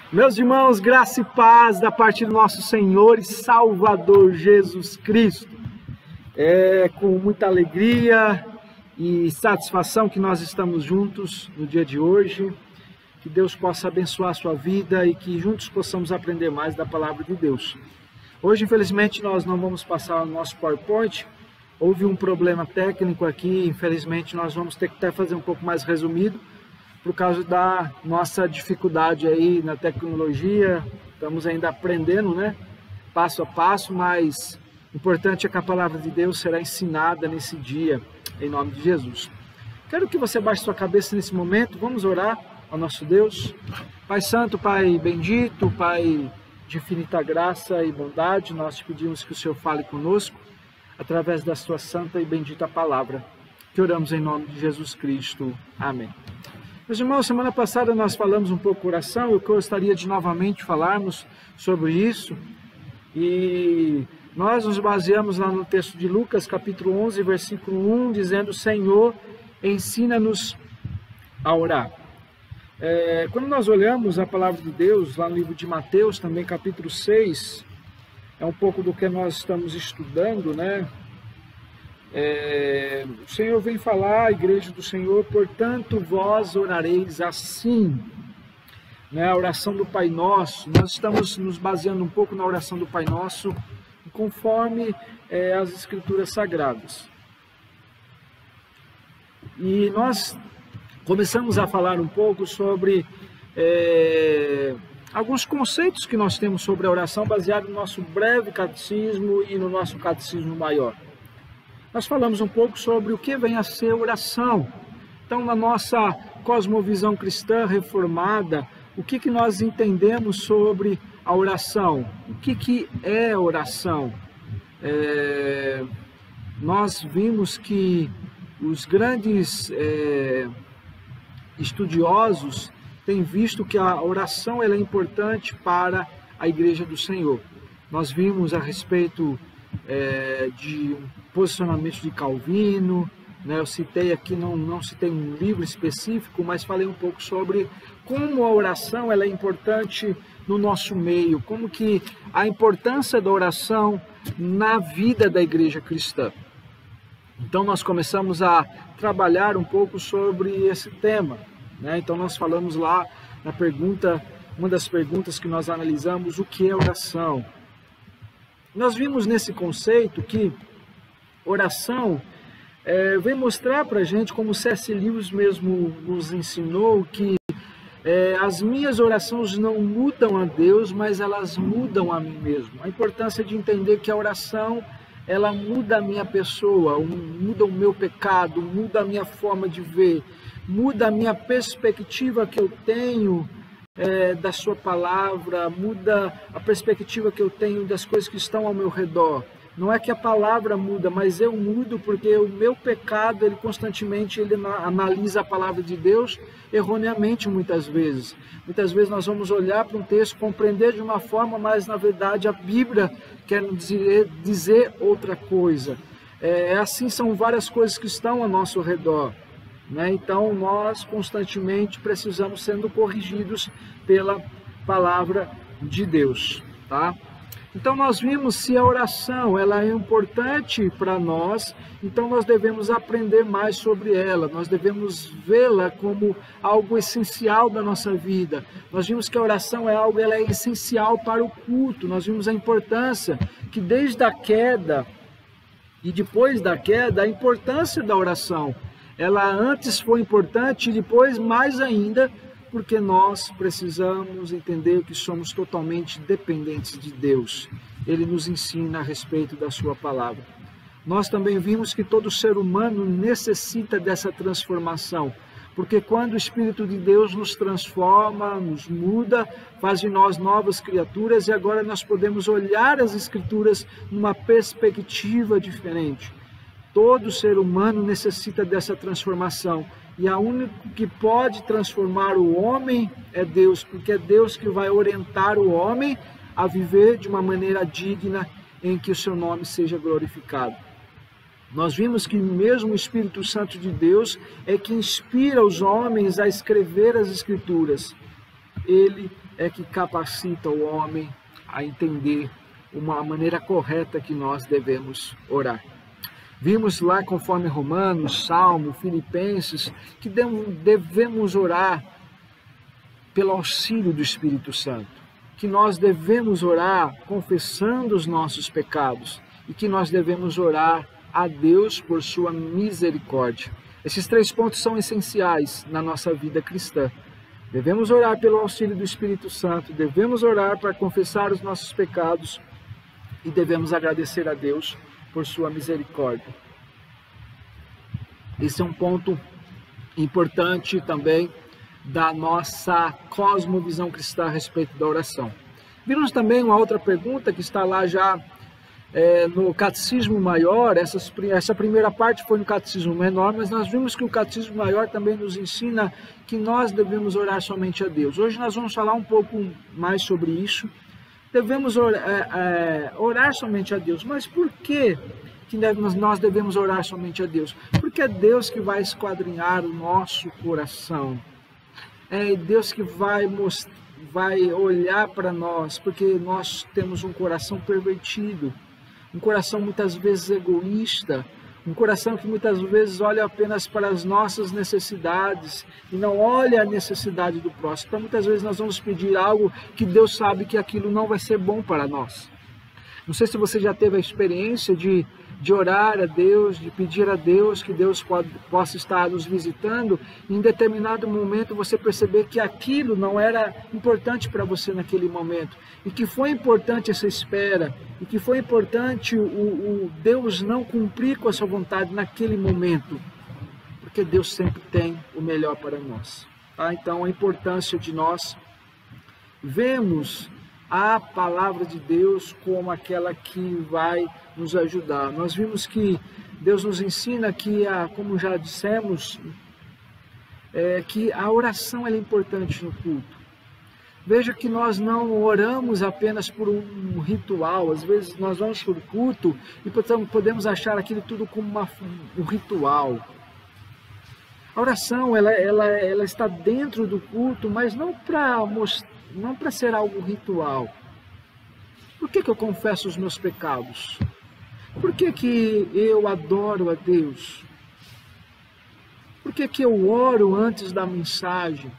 Meus irmãos, graça e paz da parte do nosso Senhor e Salvador Jesus Cristo. É com muita alegria e satisfação que nós estamos juntos no dia de hoje. Que Deus possa abençoar a sua vida e que juntos possamos aprender mais da palavra de Deus. Hoje, infelizmente, nós não vamos passar o nosso PowerPoint. Houve um problema técnico aqui, infelizmente nós vamos ter que até fazer um pouco mais resumido, por causa da nossa dificuldade aí na tecnologia. Estamos ainda aprendendo, né? Passo a passo, mas o importante é que a palavra de Deus será ensinada nesse dia, em nome de Jesus. Quero que você baixe sua cabeça nesse momento, vamos orar ao nosso Deus. Pai Santo, Pai bendito, Pai de infinita graça e bondade, nós te pedimos que o Senhor fale conosco, através da sua santa e bendita palavra, que oramos em nome de Jesus Cristo. Amém. Meus irmãos, semana passada nós falamos um pouco de oração, eu gostaria de novamente falarmos sobre isso, e nós nos baseamos lá no texto de Lucas, capítulo 11, versículo 1, dizendo: Senhor, ensina-nos a orar. Quando nós olhamos a palavra de Deus, lá no livro de Mateus, também capítulo 6, é um pouco do que nós estamos estudando, né? O Senhor vem falar, a igreja do Senhor, portanto vós orareis assim, né? A oração do Pai Nosso. Nós estamos nos baseando um pouco na oração do Pai Nosso, conforme as Escrituras Sagradas. E nós começamos a falar um pouco sobre alguns conceitos que nós temos sobre a oração, baseado no nosso breve catecismo e no nosso catecismo maior. Nós falamos um pouco sobre o que vem a ser oração. Então, na nossa cosmovisão cristã reformada, o que nós entendemos sobre a oração? O que é oração? Nós vimos que os grandes estudiosos têm visto que a oração ela é importante para a Igreja do Senhor. Nós vimos a respeito de posicionamento de Calvino, né? Eu citei aqui, não citei um livro específico, mas falei um pouco sobre como a oração ela é importante no nosso meio, como que a importância da oração na vida da igreja cristã. Então nós começamos a trabalhar um pouco sobre esse tema, né? Então nós falamos lá na pergunta, uma das perguntas que nós analisamos, o que é oração? Nós vimos nesse conceito que oração vem mostrar para a gente, como C.S. Lewis mesmo nos ensinou, que as minhas orações não mudam a Deus, mas elas mudam a mim mesmo. A importância de entender que a oração, ela muda a minha pessoa, muda o meu pecado, muda a minha forma de ver, muda a minha perspectiva que eu tenho da sua palavra, muda a perspectiva que eu tenho das coisas que estão ao meu redor. Não é que a palavra muda, mas eu mudo porque o meu pecado, ele constantemente analisa a palavra de Deus erroneamente muitas vezes. Muitas vezes nós vamos olhar para um texto, compreender de uma forma, mas na verdade a Bíblia quer dizer outra coisa. Assim são várias coisas que estão ao nosso redor, né? Então nós constantemente precisamos sendo corrigidos pela palavra de Deus, tá? Então nós vimos se a oração ela é importante para nós, então nós devemos aprender mais sobre ela, nós devemos vê-la como algo essencial da nossa vida. Nós vimos que a oração ela é essencial para o culto, nós vimos a importância que desde a queda e depois da queda, a importância da oração. Ela antes foi importante e depois mais ainda, porque nós precisamos entender que somos totalmente dependentes de Deus. Ele nos ensina a respeito da sua palavra. Nós também vimos que todo ser humano necessita dessa transformação, porque quando o Espírito de Deus nos transforma, nos muda, faz de nós novas criaturas, e agora nós podemos olhar as Escrituras numa perspectiva diferente. Todo ser humano necessita dessa transformação. E a única que pode transformar o homem é Deus, porque é Deus que vai orientar o homem a viver de uma maneira digna em que o seu nome seja glorificado. Nós vimos que mesmo o Espírito Santo de Deus é que inspira os homens a escrever as Escrituras. Ele é que capacita o homem a entender uma maneira correta que nós devemos orar. Vimos lá, conforme Romanos, Salmo, Filipenses, que devemos orar pelo auxílio do Espírito Santo, que nós devemos orar confessando os nossos pecados e que nós devemos orar a Deus por sua misericórdia. Esses 3 pontos são essenciais na nossa vida cristã. Devemos orar pelo auxílio do Espírito Santo, devemos orar para confessar os nossos pecados e devemos agradecer a Deus por sua misericórdia. Esse é um ponto importante também da nossa cosmovisão cristã a respeito da oração. Vimos também uma outra pergunta que está lá já no Catecismo Maior. Essa primeira parte foi no Catecismo Menor, mas nós vimos que o Catecismo Maior também nos ensina que nós devemos orar somente a Deus. Hoje nós vamos falar um pouco mais sobre isso. Devemos orar somente a Deus. Mas por que nós devemos orar somente a Deus? Porque é Deus que vai esquadrinhar o nosso coração. É Deus que vai olhar para nós, porque nós temos um coração pervertido, um coração muitas vezes egoísta, um coração que muitas vezes olha apenas para as nossas necessidades e não olha a necessidade do próximo. Então muitas vezes nós vamos pedir algo que Deus sabe que aquilo não vai ser bom para nós. Não sei se você já teve a experiência de orar a Deus, de pedir a Deus que Deus possa estar nos visitando, e em determinado momento você perceber que aquilo não era importante para você naquele momento, e que foi importante essa espera, e que foi importante o Deus não cumprir com a sua vontade naquele momento, porque Deus sempre tem o melhor para nós. Tá? Então a importância de nós vermos a palavra de Deus como aquela que vai nos ajudar. Nós vimos que Deus nos ensina que, como já dissemos, que a oração é importante no culto. Veja que nós não oramos apenas por um ritual. Às vezes nós vamos para o culto e podemos achar aquilo tudo como um ritual. A oração ela está dentro do culto, mas não para ser algo ritual. Por que eu confesso os meus pecados? Por que eu adoro a Deus? Por que eu oro antes da mensagem?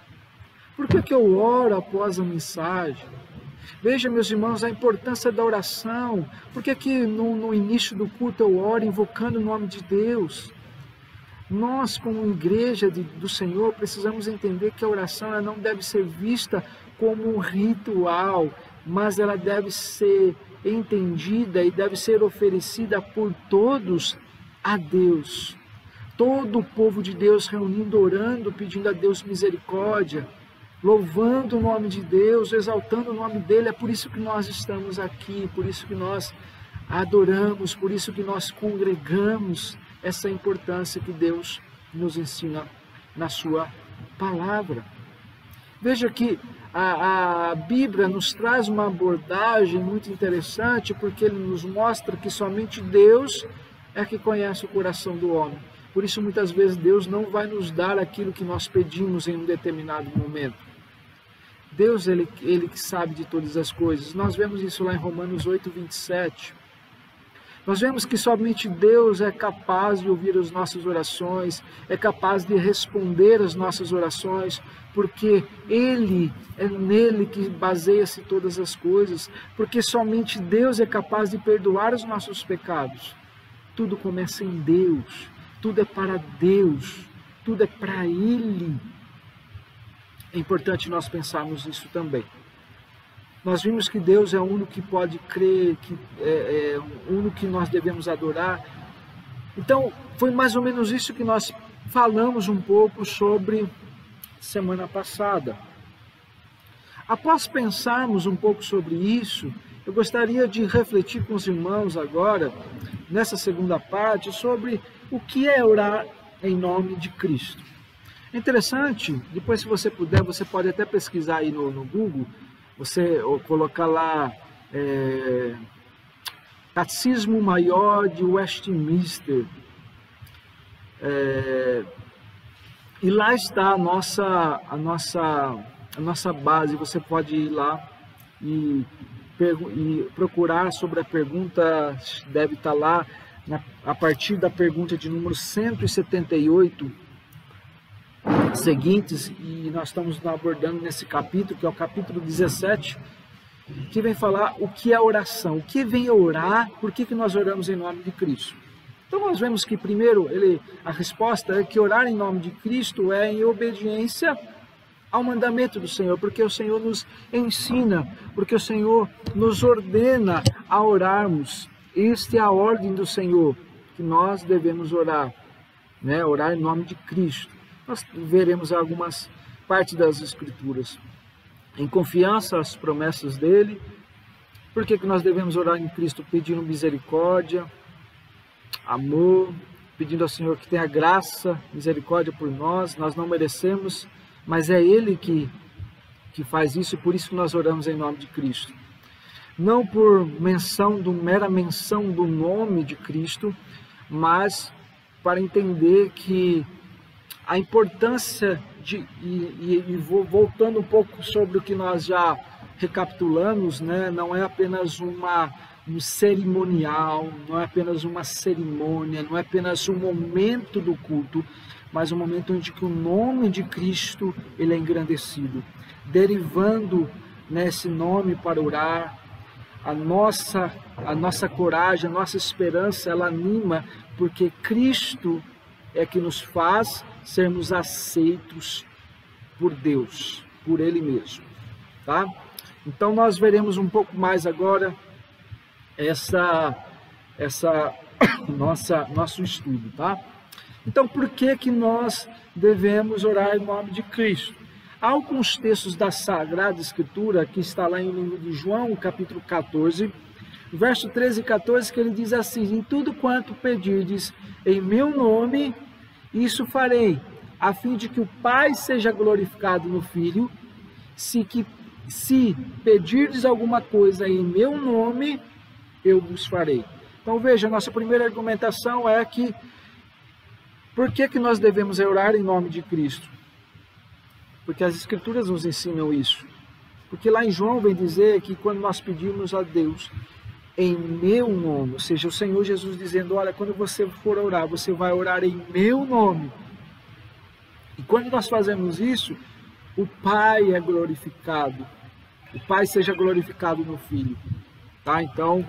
Por que eu oro após a mensagem? Veja, meus irmãos, a importância da oração. Por que no início do culto eu oro invocando o nome de Deus? Nós, como igreja do Senhor, precisamos entender que a oração ela não deve ser vista como um ritual, mas ela deve ser entendida e deve ser oferecida por todos a Deus. Todo o povo de Deus reunindo, orando, pedindo a Deus misericórdia, louvando o nome de Deus, exaltando o nome dele. É por isso que nós estamos aqui, por isso que nós adoramos, por isso que nós congregamos. Essa importância que Deus nos ensina na sua palavra. Veja que a Bíblia nos traz uma abordagem muito interessante, porque ele nos mostra que somente Deus é que conhece o coração do homem. Por isso, muitas vezes, Deus não vai nos dar aquilo que nós pedimos em um determinado momento. Deus, ele que sabe de todas as coisas. Nós vemos isso lá em Romanos 8, 27. Nós vemos que somente Deus é capaz de ouvir as nossas orações, é capaz de responder as nossas orações, porque é nele que baseia-se todas as coisas, porque somente Deus é capaz de perdoar os nossos pecados. Tudo começa em Deus, tudo é para Deus, tudo é para Ele. É importante nós pensarmos nisso também. Nós vimos que Deus é o único que pode crer, que é o único que nós devemos adorar. Então, foi mais ou menos isso que nós falamos um pouco sobre semana passada. Após pensarmos um pouco sobre isso, eu gostaria de refletir com os irmãos agora, nessa segunda parte, sobre o que é orar em nome de Cristo. É interessante, depois se você puder, você pode até pesquisar aí no Google, você colocar lá Catecismo Maior de Westminster, e lá está a nossa a nossa base. Você pode ir lá e procurar sobre a pergunta, deve estar lá a partir da pergunta de número 178 seguintes, e nós estamos abordando nesse capítulo, que é o capítulo 17, que vem falar o que é oração, o que vem orar, por que nós oramos em nome de Cristo. Então nós vemos que primeiro a resposta é que orar em nome de Cristo é em obediência ao mandamento do Senhor, porque o Senhor nos ensina, porque o Senhor nos ordena a orarmos. Esta é a ordem do Senhor, que nós devemos orar, né? Orar em nome de Cristo. Nós veremos algumas partes das Escrituras. Em confiança às promessas dele. Por que nós devemos orar em Cristo? Pedindo misericórdia, amor, pedindo ao Senhor que tenha graça, misericórdia por nós. Nós não merecemos, mas é Ele que faz isso, e por isso que nós oramos em nome de Cristo. Não por mera menção do nome de Cristo, mas para entender que a importância voltando um pouco sobre o que nós já recapitulamos, né? Não é apenas um cerimonial, não é apenas uma cerimônia, não é apenas um momento do culto, mas um momento onde que o nome de Cristo ele é engrandecido, derivando nesse nome para orar. A nossa coragem, a nossa esperança, ela anima, porque Cristo é que nos faz sermos aceitos por Deus, por Ele mesmo, tá? Então nós veremos um pouco mais agora nosso estudo, tá? Então por que nós devemos orar em nome de Cristo? Há alguns textos da Sagrada Escritura, que está lá em livro de João, capítulo 14, verso 13 e 14, que ele diz assim: em tudo quanto pedirdes em meu nome, isso farei, a fim de que o Pai seja glorificado no Filho. Se pedirdes alguma coisa em meu nome, eu vos farei. Então veja, nossa primeira argumentação é que, por que nós devemos orar em nome de Cristo? Porque as Escrituras nos ensinam isso. Porque lá em João vem dizer que quando nós pedimos a Deus em meu nome, ou seja, o Senhor Jesus dizendo: olha, quando você for orar, você vai orar em meu nome. E quando nós fazemos isso, o Pai é glorificado. O Pai seja glorificado no Filho. Tá? Então,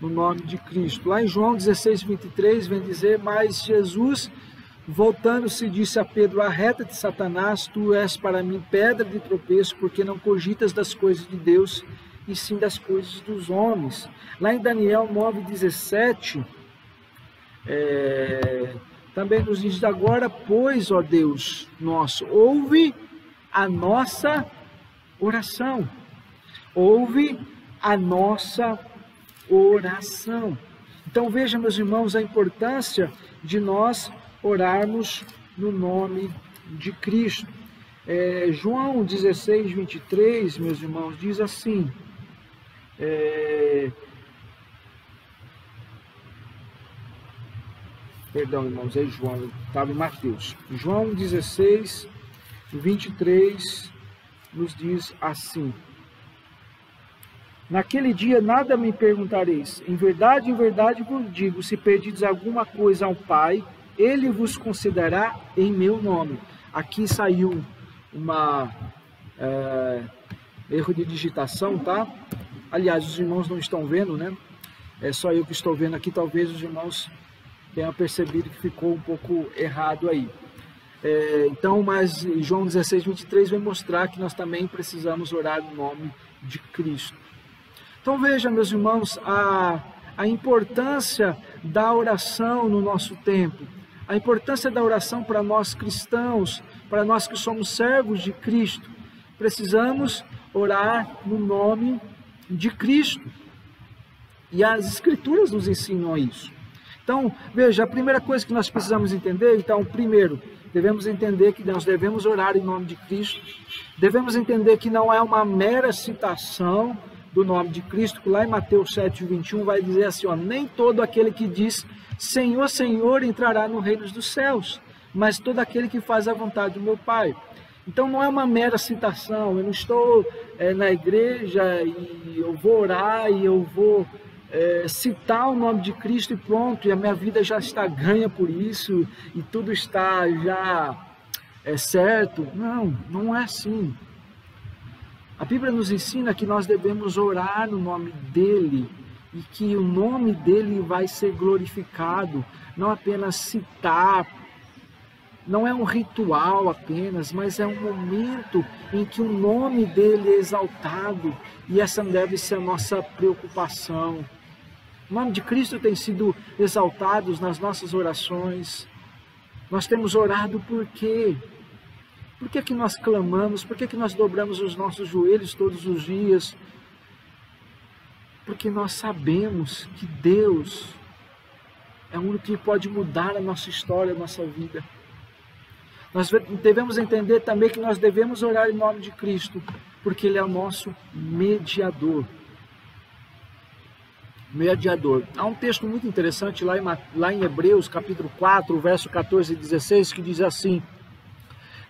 no nome de Cristo. Lá em João 16, 23, vem dizer: mas Jesus, voltando-se, disse a Pedro: arreta-te, Satanás, tu és para mim pedra de tropeço, porque não cogitas das coisas de Deus, e sim das coisas dos homens. Lá em Daniel 9,17, também nos diz: agora, pois, ó Deus nosso, ouve a nossa oração. Ouve a nossa oração. Então veja, meus irmãos, a importância de nós orarmos no nome de Cristo. João 16, 23, meus irmãos, diz assim: perdão, irmãos, é João, estava em Mateus. João 16, 23 nos diz assim: naquele dia nada me perguntareis, em verdade vos digo, se pedirdes alguma coisa ao Pai, Ele vos concederá em meu nome. Aqui saiu erro de digitação, tá? Aliás, os irmãos não estão vendo, né? É só eu que estou vendo aqui, talvez os irmãos tenham percebido que ficou um pouco errado aí. Então, mas João 16, 23 vai mostrar que nós também precisamos orar no nome de Cristo. Então veja, meus irmãos, a importância da oração no nosso tempo, a importância da oração para nós cristãos, para nós que somos servos de Cristo. Precisamos orar no nome de Cristo. E as Escrituras nos ensinam isso. Então, veja, a primeira coisa que nós precisamos entender, então, primeiro, devemos entender que nós devemos orar em nome de Cristo. Devemos entender que não é uma mera citação do nome de Cristo, que lá em Mateus 7, 21 vai dizer assim: ó, nem todo aquele que diz Senhor, Senhor entrará no reino dos céus, mas todo aquele que faz a vontade do meu Pai. Então não é uma mera citação, eu não estou na igreja e eu vou orar e eu vou citar o nome de Cristo e pronto, e a minha vida já está ganha por isso, e tudo está já certo. Não, não é assim. A Bíblia nos ensina que nós devemos orar no nome dEle, e que o nome dEle vai ser glorificado, não apenas citar. Não é um ritual apenas, mas é um momento em que o nome dele é exaltado, e essa deve ser a nossa preocupação. O nome de Cristo tem sido exaltado nas nossas orações. Nós temos orado por quê? Por que nós clamamos? Por que nós dobramos os nossos joelhos todos os dias? Porque nós sabemos que Deus é o único que pode mudar a nossa história, a nossa vida. Nós devemos entender também que nós devemos orar em nome de Cristo, porque Ele é o nosso mediador. Mediador. Há um texto muito interessante lá em Hebreus, capítulo 4, verso 14 e 16, que diz assim: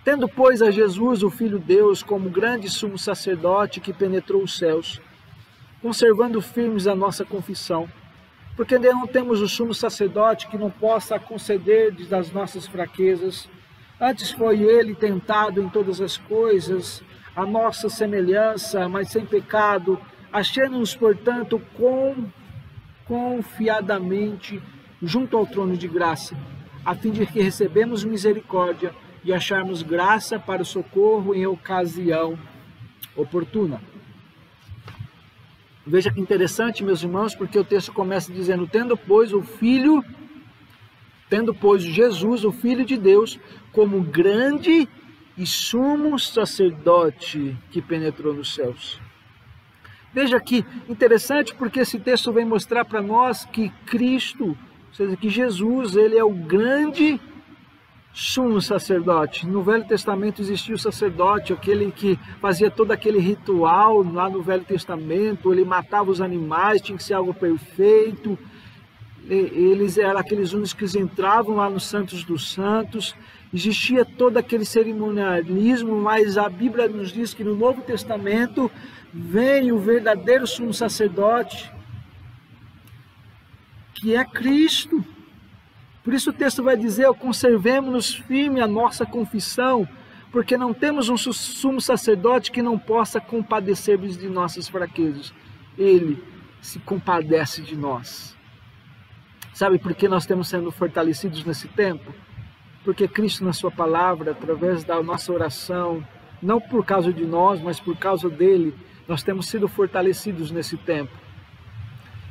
tendo, pois, a Jesus, o Filho de Deus, como grande sumo sacerdote que penetrou os céus, conservando firmes a nossa confissão, porque não temos o sumo sacerdote que não possa conceder das nossas fraquezas. Antes foi ele tentado em todas as coisas, a nossa semelhança, mas sem pecado. Achemos-nos, portanto, confiadamente junto ao trono de graça, a fim de que recebemos misericórdia e acharmos graça para o socorro em ocasião oportuna. Veja que interessante, meus irmãos, porque o texto começa dizendo: tendo, pois, Jesus, o Filho de Deus, como grande e sumo sacerdote que penetrou nos céus. Veja que interessante, porque esse texto vem mostrar para nós que Cristo, ou seja, que Jesus, ele é o grande sumo sacerdote. No Velho Testamento existia o sacerdote, aquele que fazia todo aquele ritual lá no Velho Testamento, ele matava os animais, tinha que ser algo perfeito. Eles eram aqueles únicos que entravam lá nos Santos dos Santos, existia todo aquele cerimonialismo, mas a Bíblia nos diz que no Novo Testamento vem o verdadeiro sumo sacerdote, que é Cristo. Por isso o texto vai dizer: conservemos-nos firme a nossa confissão, porque não temos um sumo sacerdote que não possa compadecer-nos de nossas fraquezas. Ele se compadece de nós. Sabe por que nós estamos sendo fortalecidos nesse tempo? Porque Cristo, na sua palavra, através da nossa oração, não por causa de nós, mas por causa dele, nós temos sido fortalecidos nesse tempo.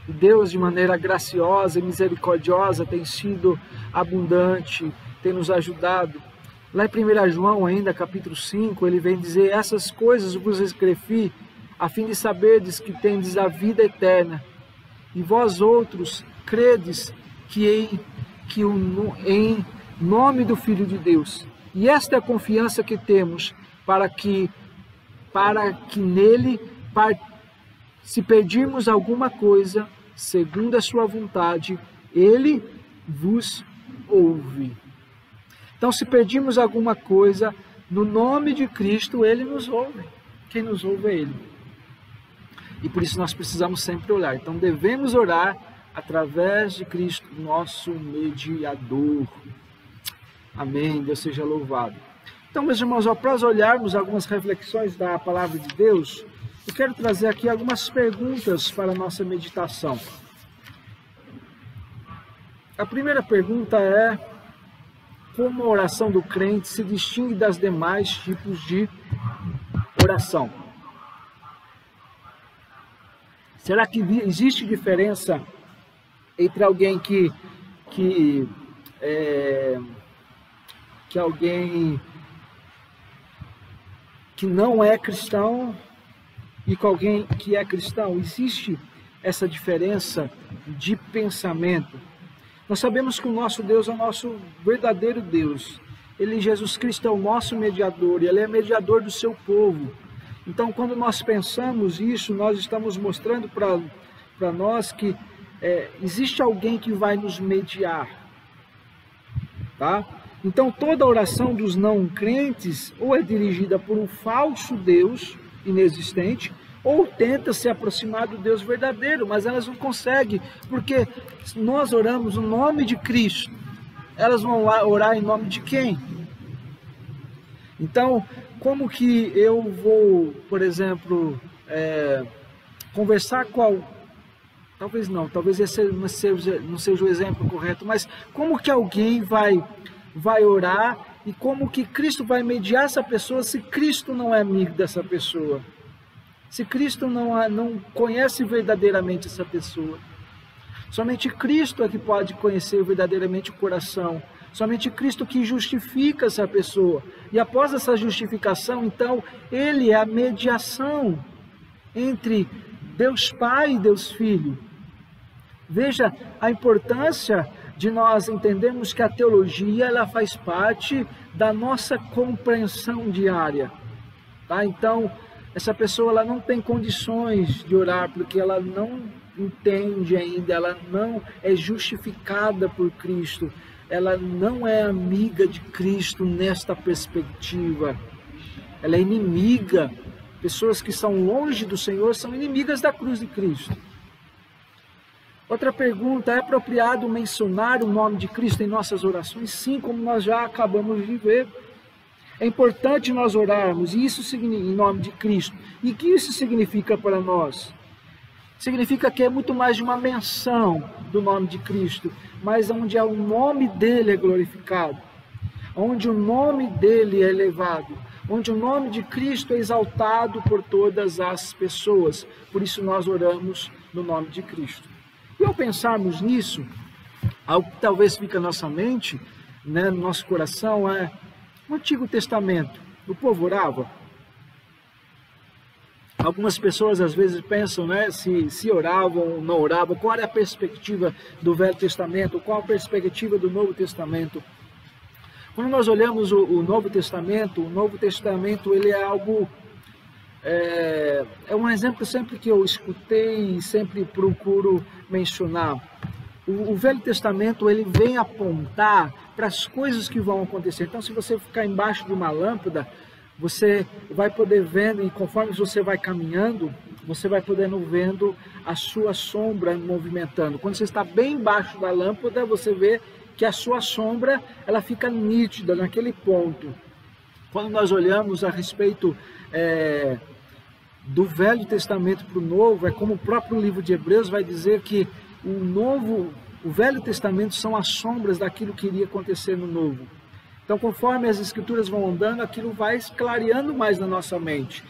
E Deus, de maneira graciosa e misericordiosa, tem sido abundante, tem nos ajudado. Lá em 1 João, ainda, capítulo 5, ele vem dizer: essas coisas vos escrevi, a fim de saberdes que tendes a vida eterna, e vós outros credes em nome do Filho de Deus. E esta é a confiança que temos, para que nele, se pedirmos alguma coisa, segundo a sua vontade, ele vos ouve. Então, se pedirmos alguma coisa, no nome de Cristo, ele nos ouve. Quem nos ouve é ele. E por isso nós precisamos sempre orar. Então, devemos orar através de Cristo, nosso mediador. Amém, Deus seja louvado. Então, meus irmãos, após olharmos algumas reflexões da palavra de Deus, eu quero trazer aqui algumas perguntas para a nossa meditação. A primeira pergunta é: como a oração do crente se distingue das demais tipos de oração? Será que existe diferença entre alguém que alguém que não é cristão e com alguém que é cristão? Existe essa diferença de pensamento? Nós sabemos que o nosso Deus é o nosso verdadeiro Deus. Ele, Jesus Cristo, é o nosso mediador, e Ele é mediador do seu povo. Então, quando nós pensamos isso, nós estamos mostrando para nós que existe alguém que vai nos mediar, tá? Então toda oração dos não crentes ou é dirigida por um falso Deus inexistente, ou tenta se aproximar do Deus verdadeiro, mas elas não conseguem, porque nós oramos no nome de Cristo. Elas vão orar em nome de quem? Então, como que eu vou, por exemplo, conversar com talvez esse não seja o exemplo correto, mas como que alguém vai orar e como que Cristo vai mediar essa pessoa se Cristo não é amigo dessa pessoa? Se Cristo não conhece verdadeiramente essa pessoa. Somente Cristo é que pode conhecer verdadeiramente o coração. Somente Cristo que justifica essa pessoa. E após essa justificação, então, Ele é a mediação entre Deus Pai e Deus Filho. Veja a importância de nós entendermos que a teologia ela faz parte da nossa compreensão diária. Tá? Então, essa pessoa ela não tem condições de orar porque ela não entende ainda, ela não é justificada por Cristo, ela não é amiga de Cristo nesta perspectiva, ela é inimiga. Pessoas que são longe do Senhor são inimigas da cruz de Cristo. Outra pergunta, é apropriado mencionar o nome de Cristo em nossas orações? Sim, como nós já acabamos de ver. É importante nós orarmos, e isso em nome de Cristo. E o que isso significa para nós? Significa que é muito mais de uma menção do nome de Cristo, mas onde o nome dele é glorificado, onde o nome dele é elevado, onde o nome de Cristo é exaltado por todas as pessoas. Por isso nós oramos no nome de Cristo. E ao pensarmos nisso, algo que talvez fique na nossa mente, no nosso coração, é no Antigo Testamento, o povo orava. Algumas pessoas às vezes pensam, se oravam ou não oravam, qual é a perspectiva do Velho Testamento, qual a perspectiva do Novo Testamento. Quando nós olhamos o Novo Testamento ele é algo, é um exemplo sempre que eu escutei e sempre procuro mencionar. O Velho Testamento ele vem apontar para as coisas que vão acontecer. Então, se você ficar embaixo de uma lâmpada, você vai poder vendo, e conforme você vai caminhando, você vai podendo vendo a sua sombra movimentando. Quando você está bem embaixo da lâmpada, você vê que a sua sombra ela fica nítida naquele ponto. Quando nós olhamos a respeito do Velho Testamento para o Novo, é como o próprio livro de Hebreus vai dizer que o Velho Testamento são as sombras daquilo que iria acontecer no Novo. Então, conforme as Escrituras vão andando, aquilo vai clareando mais na nossa mente.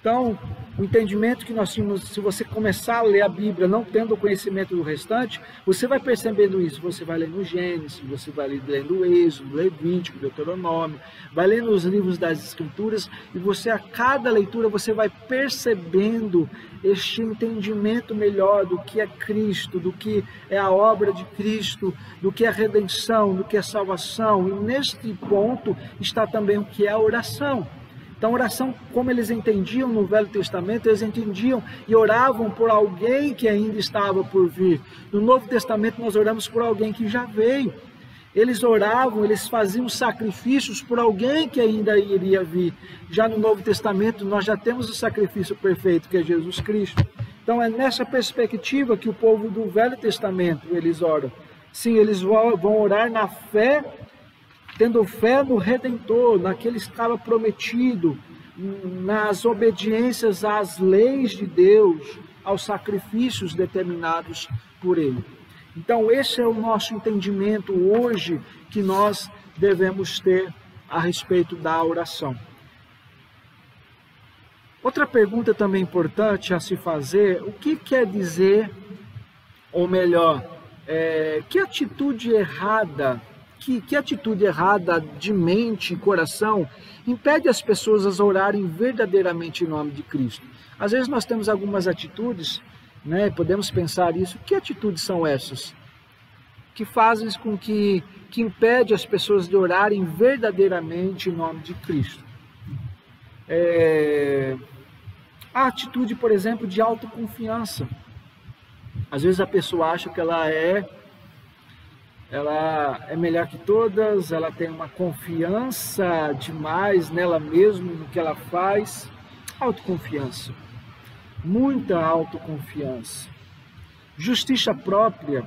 Então, o entendimento que nós tínhamos, se você começar a ler a Bíblia não tendo o conhecimento do restante, você vai percebendo isso. Você vai lendo Gênesis, você vai lendo Êxodo, Levítico, Deuteronômio, vai lendo os livros das Escrituras e você, a cada leitura, você vai percebendo este entendimento melhor do que é Cristo, do que é a obra de Cristo, do que é a redenção, do que é a salvação. E neste ponto está também o que é a oração. Então, oração, como eles entendiam no Velho Testamento, eles entendiam e oravam por alguém que ainda estava por vir. No Novo Testamento, nós oramos por alguém que já veio. Eles oravam, eles faziam sacrifícios por alguém que ainda iria vir. Já no Novo Testamento, nós já temos o sacrifício perfeito, que é Jesus Cristo. Então, é nessa perspectiva que o povo do Velho Testamento, eles oram. Sim, eles vão orar na fé, tendo fé no Redentor, naquele que estava prometido, nas obediências às leis de Deus, aos sacrifícios determinados por Ele. Então, esse é o nosso entendimento hoje que nós devemos ter a respeito da oração. Outra pergunta também importante a se fazer, o que quer dizer, ou melhor, que atitude errada, que atitude errada de mente e coração impede as pessoas a orarem verdadeiramente em nome de Cristo? Às vezes nós temos algumas atitudes, podemos pensar isso, que atitudes são essas? Que fazem com que impede as pessoas de orarem verdadeiramente em nome de Cristo? A atitude, por exemplo, de autoconfiança. Às vezes a pessoa acha que ela é ela é melhor que todas, ela tem uma confiança demais nela mesma, no que ela faz. Autoconfiança, muita autoconfiança. Justiça própria,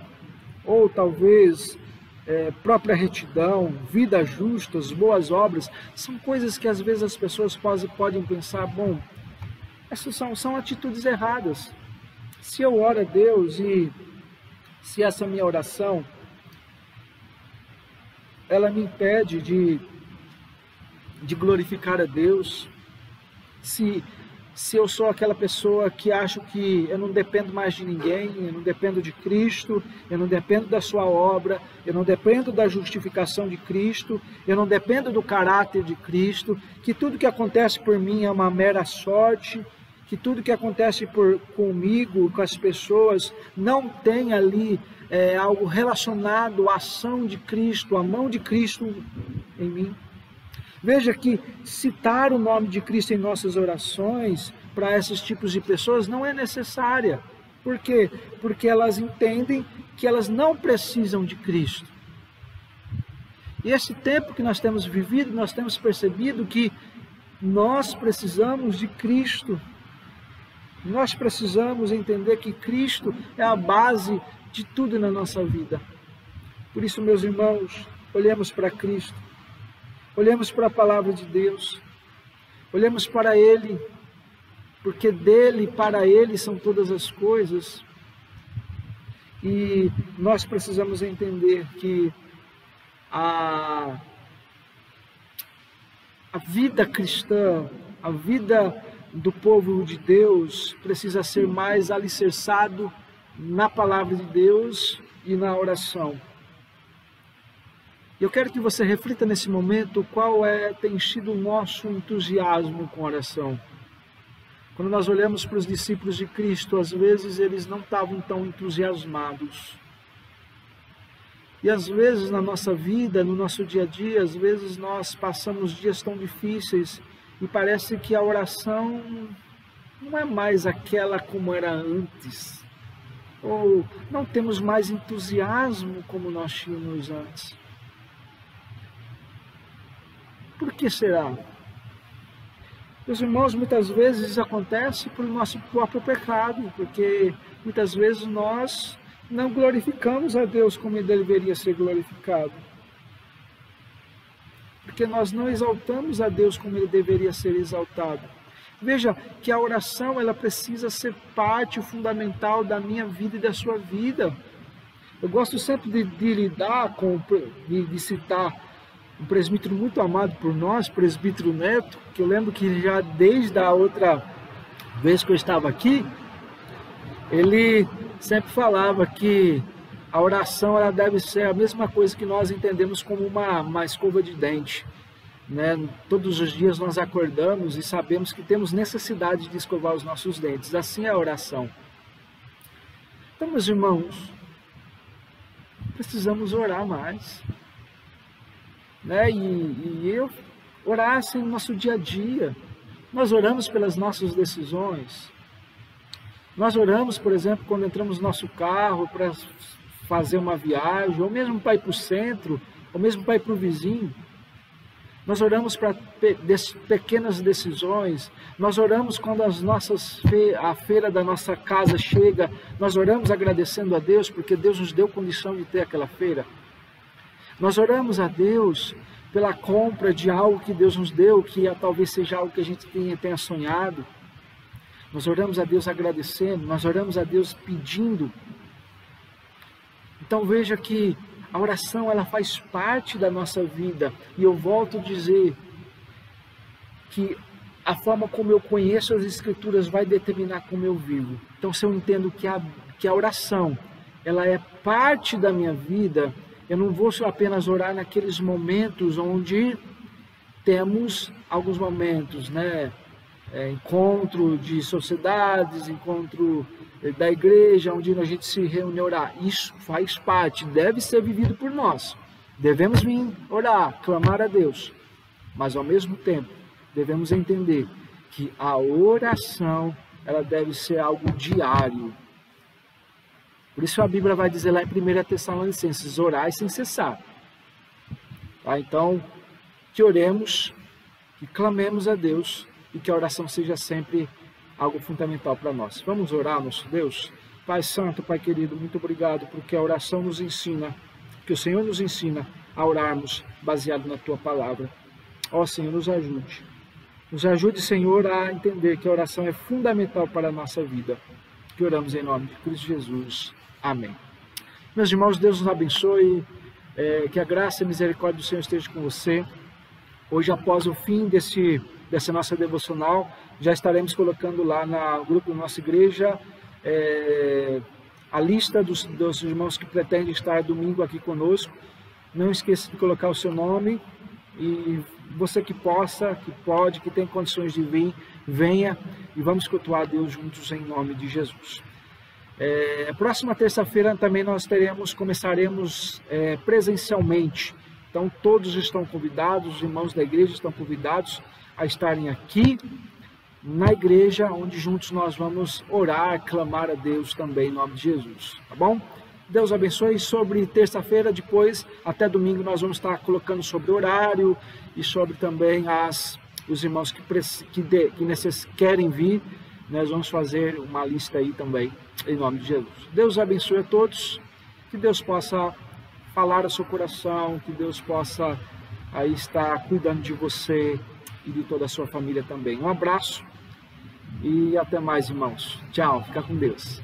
ou talvez própria retidão, vida justa, boas obras, são coisas que às vezes as pessoas podem pensar, bom, essas são atitudes erradas. Se eu oro a Deus e se essa minha oração, ela me impede de glorificar a Deus, se eu sou aquela pessoa que acho que eu não dependo mais de ninguém, eu não dependo de Cristo, eu não dependo da sua obra, eu não dependo da justificação de Cristo, eu não dependo do caráter de Cristo, que tudo que acontece por mim é uma mera sorte, que tudo que acontece comigo, com as pessoas, não tem ali algo relacionado à ação de Cristo, à mão de Cristo em mim. Veja que citar o nome de Cristo em nossas orações para esses tipos de pessoas não é necessária. Por quê? Porque elas entendem que elas não precisam de Cristo. E esse tempo que nós temos vivido, nós temos percebido que nós precisamos de Cristo. Nós precisamos entender que Cristo é a base de tudo na nossa vida. Por isso, meus irmãos, olhemos para Cristo. Olhemos para a palavra de Deus, olhemos para Ele, porque dele e para Ele são todas as coisas. E nós precisamos entender que a vida cristã, a vida do povo de Deus precisa ser mais alicerçado na palavra de Deus e na oração. Eu quero que você reflita nesse momento qual tem sido o nosso entusiasmo com a oração. Quando nós olhamos para os discípulos de Cristo, às vezes eles não estavam tão entusiasmados. E às vezes na nossa vida, no nosso dia a dia, às vezes nós passamos dias tão difíceis e parece que a oração não é mais aquela como era antes. Ou não temos mais entusiasmo como nós tínhamos antes. Por que será? Meus irmãos, muitas vezes isso acontece por nosso próprio pecado, porque muitas vezes nós não glorificamos a Deus como Ele deveria ser glorificado. Porque nós não exaltamos a Deus como Ele deveria ser exaltado. Veja que a oração ela precisa ser parte fundamental da minha vida e da sua vida. Eu gosto sempre de lidar de citar um presbítero muito amado por nós, presbítero Neto, que eu lembro que já desde a outra vez que eu estava aqui, ele sempre falava que a oração ela deve ser a mesma coisa que nós entendemos como uma escova de dente. Né? Todos os dias nós acordamos e sabemos que temos necessidade de escovar os nossos dentes. Assim é a oração. Então, meus irmãos, precisamos orar mais. Né? E eu orar assim no nosso dia a dia. Nós oramos pelas nossas decisões. Nós oramos, por exemplo, quando entramos no nosso carro para fazer uma viagem, ou mesmo para ir para o centro, ou mesmo para ir para o vizinho. Nós oramos para pequenas decisões. Nós oramos quando a feira da nossa casa chega. Nós oramos agradecendo a Deus porque Deus nos deu condição de ter aquela feira. Nós oramos a Deus pela compra de algo que Deus nos deu, que talvez seja algo que a gente tenha sonhado. Nós oramos a Deus agradecendo, nós oramos a Deus pedindo. Então veja que a oração ela faz parte da nossa vida. E eu volto a dizer que a forma como eu conheço as Escrituras vai determinar como eu vivo. Então se eu entendo que a oração ela é parte da minha vida, eu não vou só apenas orar naqueles momentos onde temos alguns momentos, né? Encontro de sociedades, encontro da igreja, onde a gente se reúne a orar. Isso faz parte, deve ser vivido por nós. Devemos vir orar, clamar a Deus. Mas ao mesmo tempo, devemos entender que a oração ela deve ser algo diário. Por isso a Bíblia vai dizer lá em 1 Tessalonicenses, orai sem cessar. Tá? Então, que oremos, que clamemos a Deus e que a oração seja sempre algo fundamental para nós. Vamos orar, nosso Deus? Pai Santo, Pai querido, muito obrigado porque a oração nos ensina, que o Senhor nos ensina a orarmos baseado na Tua palavra. Ó Senhor, nos ajude. Nos ajude, Senhor, a entender que a oração é fundamental para a nossa vida. Que oramos em nome de Cristo Jesus. Amém. Meus irmãos, Deus nos abençoe. Que a graça e a misericórdia do Senhor esteja com você. Hoje, após o fim dessa nossa devocional, já estaremos colocando lá no grupo da nossa igreja a lista dos irmãos que pretendem estar domingo aqui conosco. Não esqueça de colocar o seu nome e você que possa, que pode, que tem condições de vir, venha e vamos cultuar a Deus juntos em nome de Jesus. Próxima terça-feira também nós começaremos presencialmente. Então todos estão convidados, os irmãos da igreja estão convidados a estarem aqui na igreja, onde juntos nós vamos orar, clamar a Deus também em nome de Jesus, tá bom? Deus abençoe. Sobre terça-feira, depois, até domingo, nós vamos estar colocando sobre o horário e sobre também os irmãos que querem vir. Nós vamos fazer uma lista aí também, em nome de Jesus. Deus abençoe a todos, que Deus possa falar ao seu coração, que Deus possa aí estar cuidando de você e de toda a sua família também. Um abraço e até mais, irmãos. Tchau, fica com Deus.